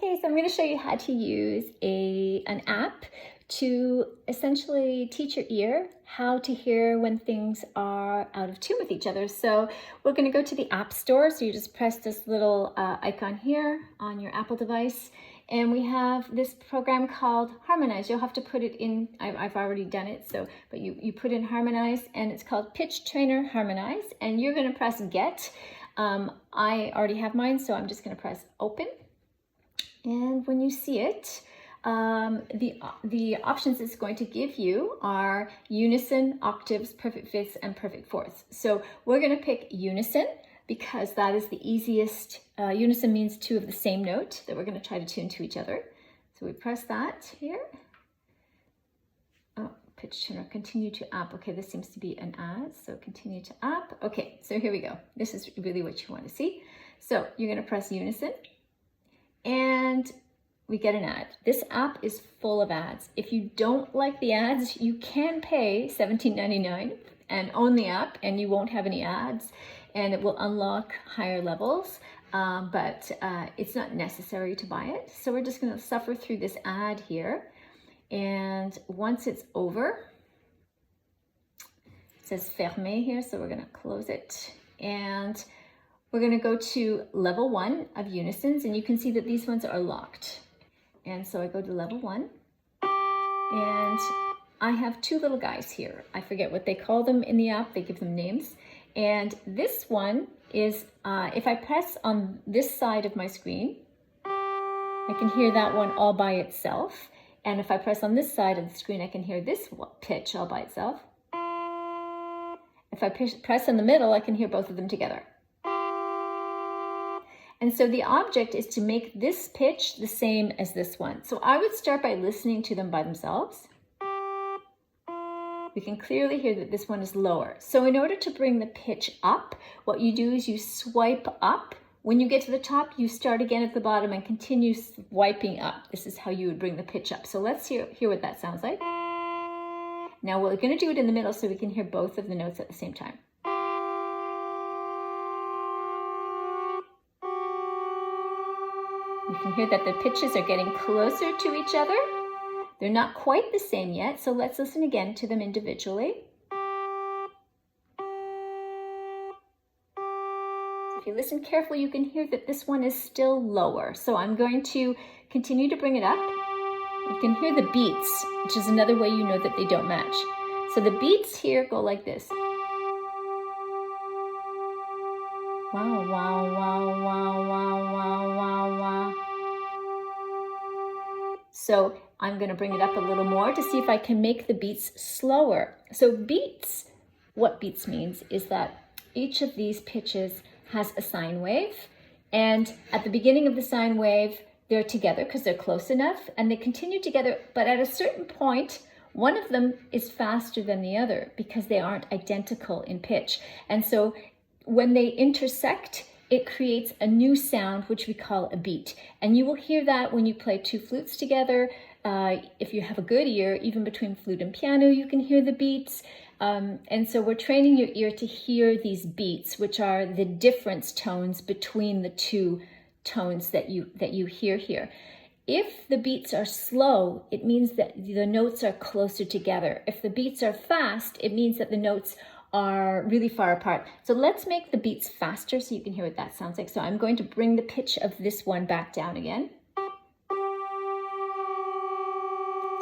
Okay, so I'm going to show you how to use an app to essentially teach your ear how to hear when things are out of tune with each other. So we're going to go to the App Store. So you just press this little icon here on your Apple device. And we have this program called Harmonize. You'll have to put it in, I've already done it, but you put in Harmonize, and it's called Pitch Trainer Harmonize. And you're going to press Get. I already have mine, so I'm just going to press Open. And when you see it, the options it's going to give you are unison, octaves, perfect fifths, and perfect fourths. So we're going to pick unison because that is the easiest. Unison means two of the same note that we're going to try to tune to each other. So we press that here. Oh, pitch tuner, continue to app. Okay, this seems to be an ad, so continue to app. Okay, so here we go. This is really what you want to see. So you're going to press unison. And we get an ad. This app is full of ads. If you don't like the ads, you can pay $17.99 and own the app, and you won't have any ads, and it will unlock higher levels, but it's not necessary to buy it. So we're just going to suffer through this ad here, and once it's over, it says fermé here, so we're going to close it, and we're going to go to level 1 of unisons, and you can see that these ones are locked. And so I go to level 1, and I have two little guys here. I forget what they call them in the app. They give them names. And this one is, if I press on this side of my screen, I can hear that one all by itself. And if I press on this side of the screen, I can hear this pitch all by itself. If I press in the middle, I can hear both of them together. And so the object is to make this pitch the same as this one. So I would start by listening to them by themselves. We can clearly hear that this one is lower. So in order to bring the pitch up, what you do is you swipe up. When you get to the top, you start again at the bottom and continue swiping up. This is how you would bring the pitch up. So let's hear what that sounds like. Now we're going to do it in the middle so we can hear both of the notes at the same time. You can hear that the pitches are getting closer to each other. They're not quite the same yet, so let's listen again to them individually. If you listen carefully, you can hear that this one is still lower. So I'm going to continue to bring it up. You can hear the beats, which is another way you know that they don't match. So the beats here go like this. Wow, wow, wow, wow, wow, wow, wow, wow. So I'm going to bring it up a little more to see if I can make the beats slower. So beats, what beats means is that each of these pitches has a sine wave. And at the beginning of the sine wave, they're together because they're close enough, and they continue together. But at a certain point, one of them is faster than the other because they aren't identical in pitch. And so when they intersect, it creates a new sound, which we call a beat. And you will hear that when you play two flutes together. If you have a good ear, even between flute and piano, you can hear the beats. And so we're training your ear to hear these beats, which are the difference tones between the two tones that you hear here. If the beats are slow, it means that the notes are closer together. If the beats are fast, it means that the notes are really far apart. So let's make the beats faster so you can hear what that sounds like. So I'm going to bring the pitch of this one back down again.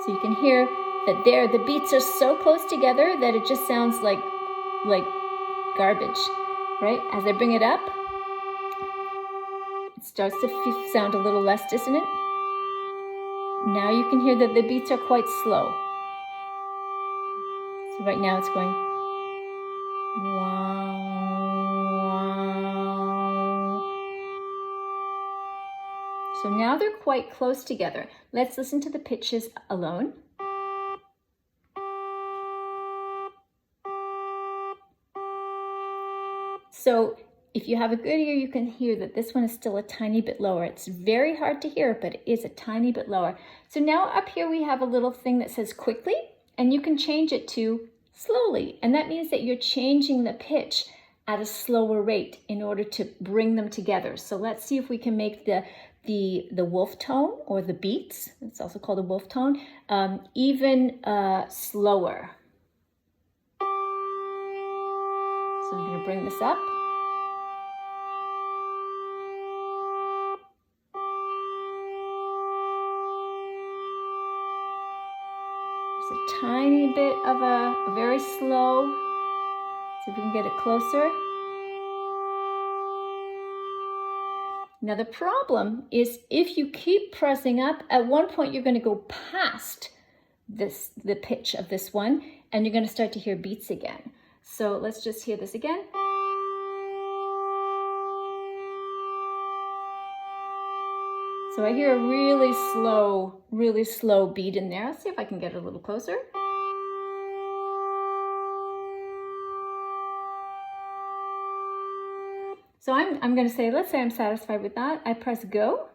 So you can hear that there, the beats are so close together that it just sounds like garbage, right? As I bring it up, it starts to sound a little less dissonant. Now you can hear that the beats are quite slow. So right now it's going wow, wow. So now they're quite close together. Let's listen to the pitches alone. So if you have a good ear, you can hear that this one is still a tiny bit lower. It's very hard to hear, but it is a tiny bit lower. So now up here we have a little thing that says quickly, and you can change it to slowly. And that means that you're changing the pitch at a slower rate in order to bring them together. So let's see if we can make the the wolf tone or the beats, it's also called a wolf tone, even slower. So I'm going to bring this up. Just a tiny bit of a very slow. See if we can get it closer. Now the problem is if you keep pressing up, at one point you're going to go past the pitch of this one, and you're going to start to hear beats again. So let's just hear this again. So I hear a really slow beat in there. Let's see if I can get it a little closer. So I'm going to say, let's say I'm satisfied with that. I press go.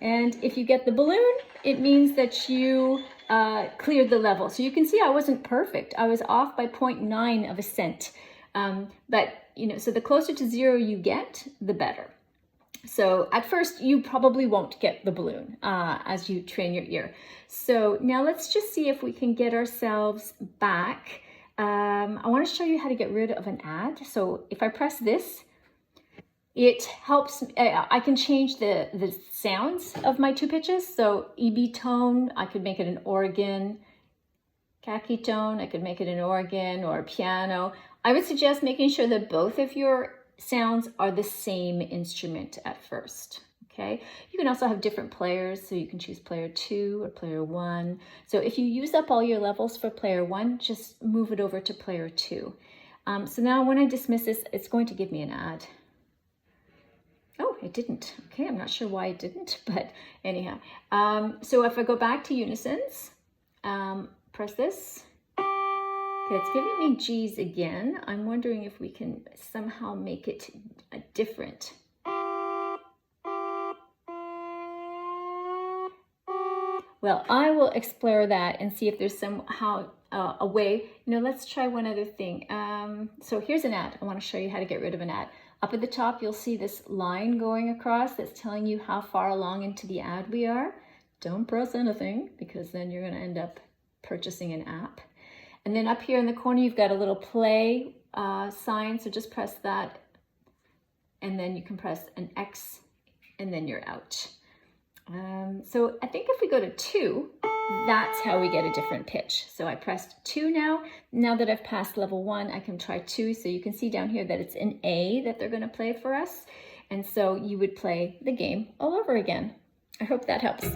And if you get the balloon, it means that you cleared the level. So you can see I wasn't perfect. I was off by 0.9 of a cent. But, you know, so the closer to 0 you get, the better. So at first, you probably won't get the balloon as you train your ear. So now let's just see if we can get ourselves back. I want to show you how to get rid of an ad. So if I press this, it helps, I can change the sounds of my two pitches. So EB tone, I could make it an organ. Khaki tone, I could make it an organ or a piano. I would suggest making sure that both of your sounds are the same instrument at first. Okay, you can also have different players, so you can choose player 2 or player 1. So if you use up all your levels for player 1, just move it over to player 2. So now when I dismiss this, it's going to give me an ad. Oh, it didn't. Okay, I'm not sure why it didn't, but anyhow. So if I go back to unisons, press this. Okay, it's giving me G's again. I'm wondering if we can somehow make it different. Well, I will explore that and see if there's somehow a way. You know, let's try one other thing. So here's an ad. I want to show you how to get rid of an ad. Up at the top, you'll see this line going across that's telling you how far along into the ad we are. Don't press anything because then you're going to end up purchasing an app. And then up here in the corner, you've got a little play sign. So just press that. And then you can press an X and then you're out. So I think if we go to 2, that's how we get a different pitch. So I pressed 2 now. Now that I've passed level 1, I can try 2. So you can see down here that it's an A that they're going to play for us. And so you would play the game all over again. I hope that helps.